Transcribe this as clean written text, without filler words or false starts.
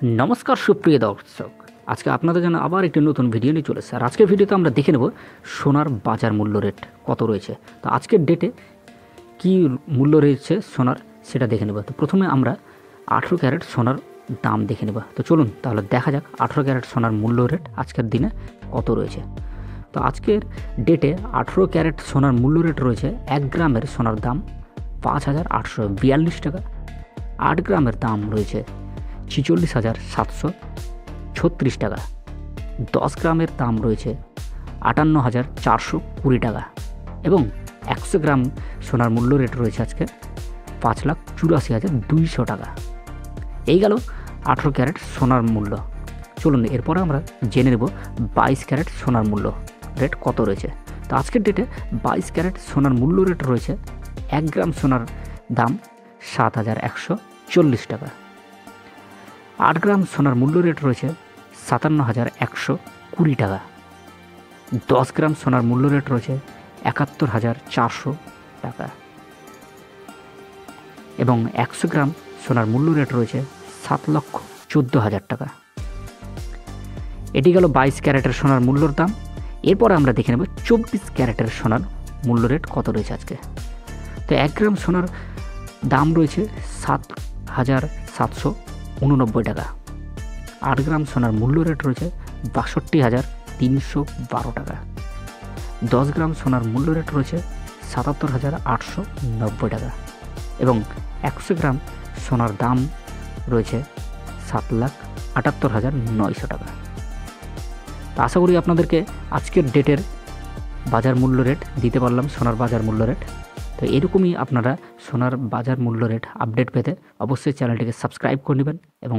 নমস্কার সুপ্রিয় দর্শক, আজকে আপনাদের জন্য আবার একটি নতুন ভিডিও নিয়ে চলেছে। আর আজকের ভিডিওতে আমরা দেখে নেব সোনার বাজার মূল্য রেট কত রয়েছে। তো আজকের ডেটে কি মূল্য রয়েছে সোনার সেটা দেখে নেব। তো প্রথমে আমরা 18 ক্যারেট সোনার দাম দেখে নেব। তো চলুন তাহলে দেখা যাক 18 ক্যারেট সোনার মূল্য রেট আজকের দিনে কত রয়েছে। তো আজকের ডেটে 18 ক্যারেট সোনার মূল্য রেট রয়েছে 1 গ্রামের সোনার দাম 5,842 টাকা। 8 গ্রামের দাম রয়েছে 46,736 টাকা। 10 গ্রামের দাম রয়েছে 58,420 টাকা এবং 100 গ্রাম সোনার মূল্য রেট রয়েছে আজকে 5,84,200 টাকা। এই গেল 18 ক্যারেট সোনার মূল্য। চলুন এরপরে আমরা জেনে নেব 22 ক্যারেট সোনার মূল্য রেট কত রয়েছে। তো আজকের ডেটে 22 ক্যারেট সোনার মূল্য রেট রয়েছে 1 গ্রাম সোনার দাম 7,140 টাকা। 8 গ্রাম সোনার মূল্য রেট রয়েছে 57,120 টাকা। 10 গ্রাম সোনার মূল্য রেট রয়েছে 71,400 টাকা এবং 100 গ্রাম সোনার মূল্য রেট রয়েছে 7,14,000 টাকা। এটি গেল 22 ক্যারেটের সোনার মূল্যর দাম। এরপরে আমরা দেখে নেব 24 ক্যারেটের সোনার মূল্য রেট কত রয়েছে আজকে। তো 1 গ্রাম সোনার দাম রয়েছে 7,789 টাকা। 8 গ্রাম সোনার মূল্য রেট রয়েছে 62,312 টাকা। 10 গ্রাম সোনার মূল্য রেট রয়েছে 77,890 টাকা এবং 100 গ্রাম সোনার দাম রয়েছে 7,78,900 টাকা। আশা করি আপনাদেরকে আজকের ডেটের বাজার মূল্য রেট দিতে পারলাম, সোনার বাজার মূল্য রেট। তো এরকমই আপনারা সোনার বাজার মূল্য রেট আপডেট পেতে অবশ্যই চ্যানেলটিকে সাবস্ক্রাইব করে নেবেন এবং